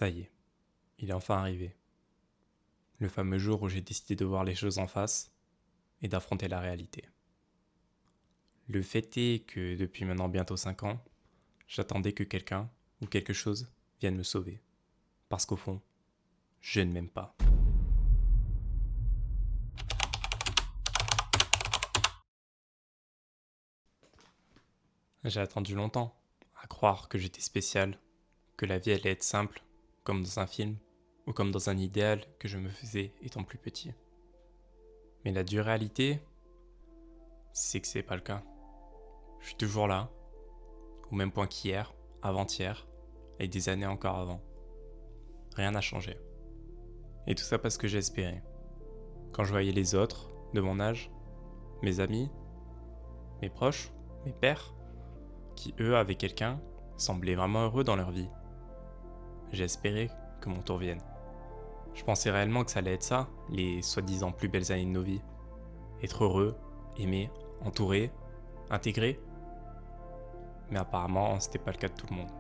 Ça y est, il est enfin arrivé. Le fameux jour où j'ai décidé de voir les choses en face et d'affronter la réalité. Le fait est que depuis maintenant bientôt 5 ans, j'attendais que quelqu'un ou quelque chose vienne me sauver. Parce qu'au fond, je ne m'aime pas. J'ai attendu longtemps à croire que j'étais spécial, que la vie allait être simple, comme dans un film, ou comme dans un idéal que je me faisais étant plus petit. Mais la dure réalité, c'est que c'est pas le cas. Je suis toujours là, au même point qu'hier, avant-hier, et des années encore avant. Rien n'a changé. Et tout ça parce que j'ai espéré. Quand je voyais les autres, de mon âge, mes amis, mes proches, mes pères, qui eux avaient quelqu'un, semblaient vraiment heureux dans leur vie. J'ai espéré que mon tour vienne. Je pensais réellement que ça allait être ça, les soi-disant plus belles années de nos vies. Être heureux, aimé, entouré, intégré. Mais apparemment, c'était pas le cas de tout le monde.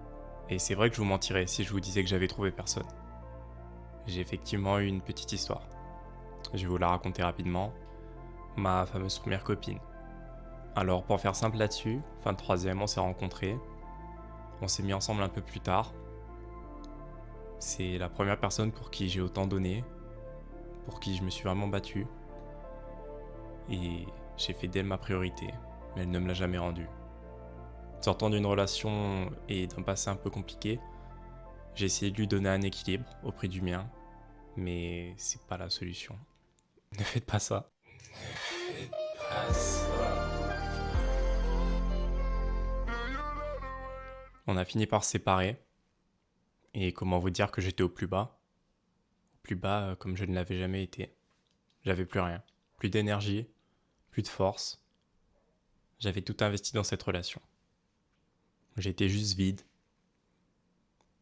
Et c'est vrai que je vous mentirais si je vous disais que j'avais trouvé personne. J'ai effectivement eu une petite histoire. Je vais vous la raconter rapidement. Ma fameuse première copine. Alors pour faire simple là-dessus, fin de troisième, on s'est rencontrés. On s'est mis ensemble un peu plus tard. C'est la première personne pour qui j'ai autant donné, pour qui je me suis vraiment battu. Et j'ai fait d'elle ma priorité, mais elle ne me l'a jamais rendue. Sortant d'une relation et d'un passé un peu compliqué, j'ai essayé de lui donner un équilibre au prix du mien, mais c'est pas la solution. Ne faites pas ça. On a fini par se séparer, et comment vous dire que j'étais au plus bas. Au plus bas comme je ne l'avais jamais été. J'avais plus rien. Plus d'énergie, plus de force. J'avais tout investi dans cette relation. J'étais juste vide.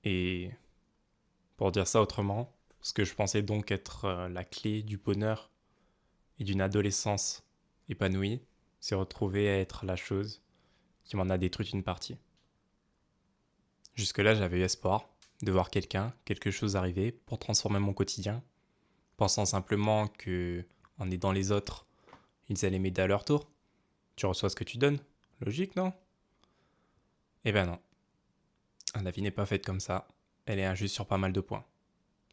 Et pour dire ça autrement, ce que je pensais donc être la clé du bonheur et d'une adolescence épanouie s'est retrouvé à être la chose qui m'en a détruit une partie. Jusque-là, j'avais eu espoir de voir quelqu'un, quelque chose arriver pour transformer mon quotidien, pensant simplement que, en aidant les autres, ils allaient m'aider à leur tour. Tu reçois ce que tu donnes. Logique, non? Eh ben non. La vie n'est pas faite comme ça. Elle est injuste sur pas mal de points.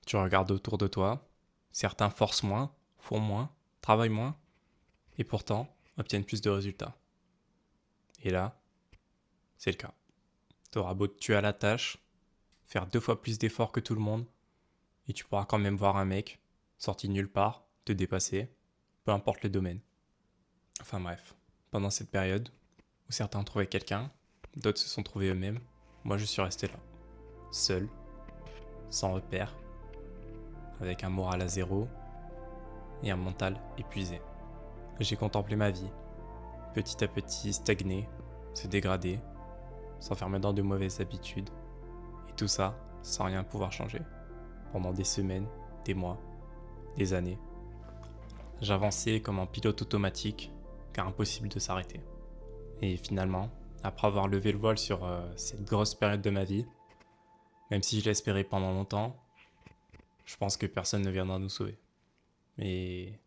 Tu regardes autour de toi. Certains forcent moins, font moins, travaillent moins, et pourtant obtiennent plus de résultats. Et là, c'est le cas. T'auras beau te tuer à la tâche, faire 2 fois plus d'efforts que tout le monde, et tu pourras quand même voir un mec, sorti de nulle part, te dépasser, peu importe le domaine. Enfin bref, pendant cette période, où certains ont trouvé quelqu'un, d'autres se sont trouvés eux-mêmes, moi je suis resté là, seul, sans repère, avec un moral à zéro et un mental épuisé. J'ai contemplé ma vie, petit à petit stagner, se dégrader, s'enfermer dans de mauvaises habitudes, et tout ça sans rien pouvoir changer. Pendant des semaines, des mois, des années, j'avançais comme un pilote automatique, car impossible de s'arrêter. Et finalement, après avoir levé le voile sur cette grosse période de ma vie, même si je l'espérais pendant longtemps, je pense que personne ne viendra nous sauver. Mais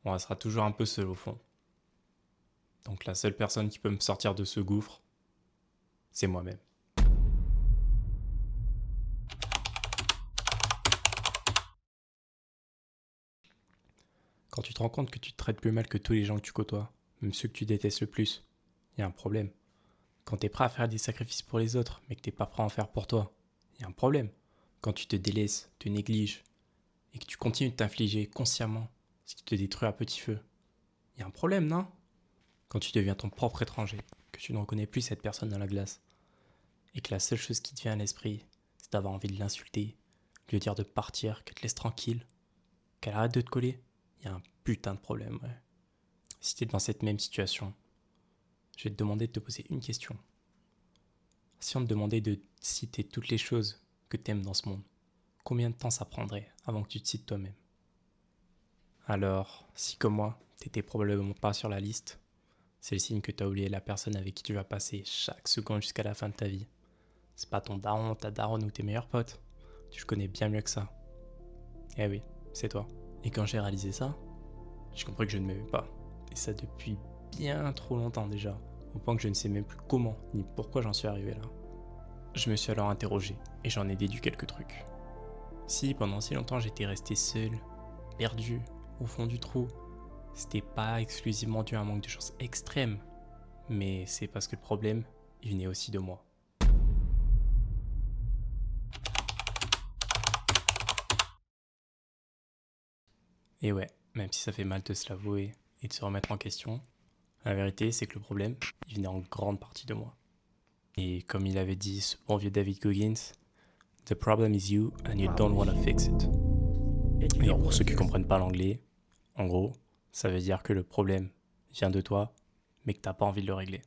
on restera toujours un peu seul au fond. Donc la seule personne qui peut me sortir de ce gouffre, c'est moi-même. Quand tu te rends compte que tu te traites plus mal que tous les gens que tu côtoies, même ceux que tu détestes le plus, il y a un problème. Quand t'es prêt à faire des sacrifices pour les autres, mais que t'es pas prêt à en faire pour toi, il y a un problème. Quand tu te délaisses, te négliges, et que tu continues de t'infliger consciemment ce qui te détruit à petit feu, il y a un problème, non? Quand tu deviens ton propre étranger, que tu ne reconnais plus cette personne dans la glace, et que la seule chose qui te vient à l'esprit, c'est d'avoir envie de l'insulter, de lui dire de partir, qu'elle te laisse tranquille, qu'elle arrête de te coller, il y a un putain de problème, ouais. Si t'es dans cette même situation, je vais te demander de te poser une question. Si on te demandait de citer toutes les choses que t'aimes dans ce monde, combien de temps ça prendrait avant que tu te cites toi-même? Alors, si comme moi, t'étais probablement pas sur la liste, c'est le signe que t'as oublié la personne avec qui tu vas passer chaque seconde jusqu'à la fin de ta vie. C'est pas ton daron, ta daronne ou tes meilleurs potes. Tu le connais bien mieux que ça. Eh oui, c'est toi. Et quand j'ai réalisé ça, j'ai compris que je ne m'aimais pas. Et ça depuis bien trop longtemps déjà, au point que je ne sais même plus comment ni pourquoi j'en suis arrivé là. Je me suis alors interrogé et j'en ai déduit quelques trucs. Si pendant si longtemps j'étais resté seul, perdu, au fond du trou, c'était pas exclusivement dû à un manque de chance extrême, mais c'est parce que le problème, il venait aussi de moi. Et ouais, même si ça fait mal de se l'avouer et de se remettre en question, la vérité c'est que le problème, il venait en grande partie de moi. Et comme il avait dit ce bon vieux David Goggins, The problem is you and you don't want to fix it. Et pour ceux qui comprennent pas l'anglais, en gros, ça veut dire que le problème vient de toi, mais que t'as pas envie de le régler.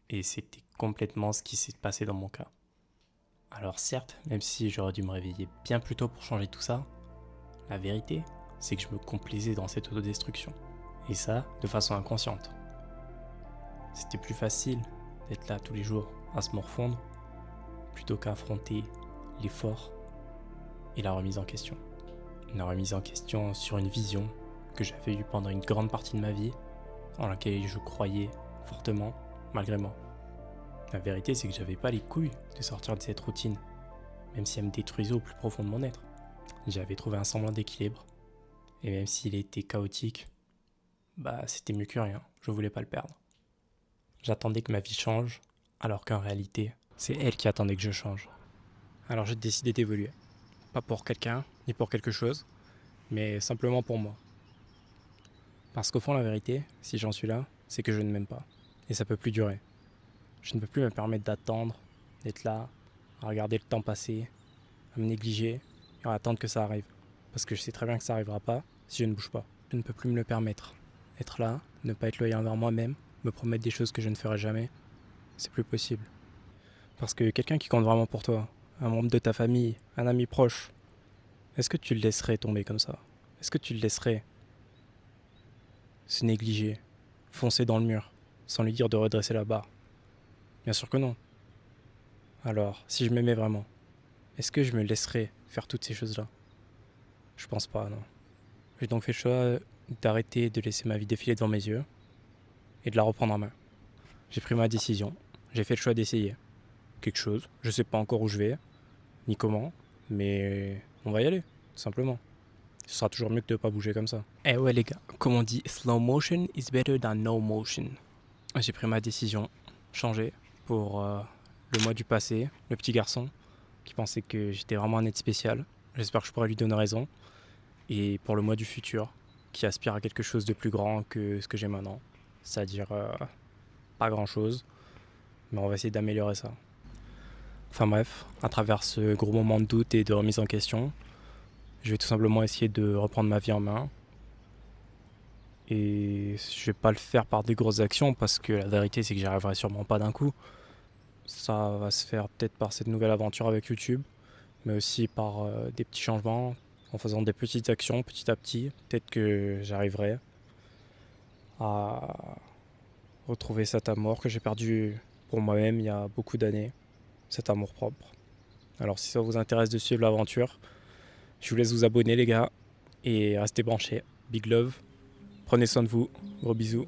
Et c'était complètement ce qui s'est passé dans mon cas. Alors certes, même si j'aurais dû me réveiller bien plus tôt pour changer tout ça, la vérité, c'est que je me complaisais dans cette autodestruction. Et ça, de façon inconsciente. C'était plus facile d'être là tous les jours à se morfondre, plutôt qu'à affronter l'effort et la remise en question. Une remise en question sur une vision que j'avais eue pendant une grande partie de ma vie, en laquelle je croyais fortement, malgré moi. La vérité, c'est que j'avais pas les couilles de sortir de cette routine, même si elle me détruisait au plus profond de mon être. J'avais trouvé un semblant d'équilibre, et même s'il était chaotique, c'était mieux que rien, je voulais pas le perdre. J'attendais que ma vie change, alors qu'en réalité, c'est elle qui attendait que je change. Alors j'ai décidé d'évoluer. Pas pour quelqu'un, ni pour quelque chose, mais simplement pour moi. Parce qu'au fond, la vérité, si j'en suis là, c'est que je ne m'aime pas. Et ça peut plus durer. Je ne peux plus me permettre d'attendre, d'être là, à regarder le temps passer, à me négliger et à attendre que ça arrive. Parce que je sais très bien que ça n'arrivera pas si je ne bouge pas. Je ne peux plus me le permettre. Être là, ne pas être loyal envers moi-même, me promettre des choses que je ne ferai jamais, c'est plus possible. Parce que quelqu'un qui compte vraiment pour toi, un membre de ta famille, un ami proche, est-ce que tu le laisserais tomber comme ça? Est-ce que tu le laisserais se négliger, foncer dans le mur, sans lui dire de redresser la barre? Bien sûr que non. Alors, si je m'aimais vraiment, est-ce que je me laisserais faire toutes ces choses-là? Je pense pas, non. J'ai donc fait le choix d'arrêter de laisser ma vie défiler devant mes yeux et de la reprendre en main. J'ai pris ma décision, j'ai fait le choix d'essayer quelque chose. Je sais pas encore où je vais, ni comment, mais on va y aller, tout simplement. Ce sera toujours mieux que de pas bouger comme ça. Eh ouais les gars, comme on dit, slow motion is better than no motion. J'ai pris ma décision, changer pour le moi du passé, le petit garçon qui pensait que j'étais vraiment un être spécial. J'espère que je pourrai lui donner raison. Et pour le moi du futur, qui aspire à quelque chose de plus grand que ce que j'ai maintenant. C'est-à-dire pas grand-chose, mais on va essayer d'améliorer ça. Enfin bref, à travers ce gros moment de doute et de remise en question, je vais tout simplement essayer de reprendre ma vie en main. Et je vais pas le faire par des grosses actions parce que la vérité c'est que j'y arriverai sûrement pas d'un coup. Ça va se faire peut-être par cette nouvelle aventure avec YouTube, mais aussi par des petits changements, en faisant des petites actions petit à petit. Peut-être que j'arriverai à retrouver cet amour que j'ai perdu pour moi-même il y a beaucoup d'années, cet amour propre. Alors si ça vous intéresse de suivre l'aventure, je vous laisse vous abonner les gars et restez branchés. Big love, prenez soin de vous, gros bisous.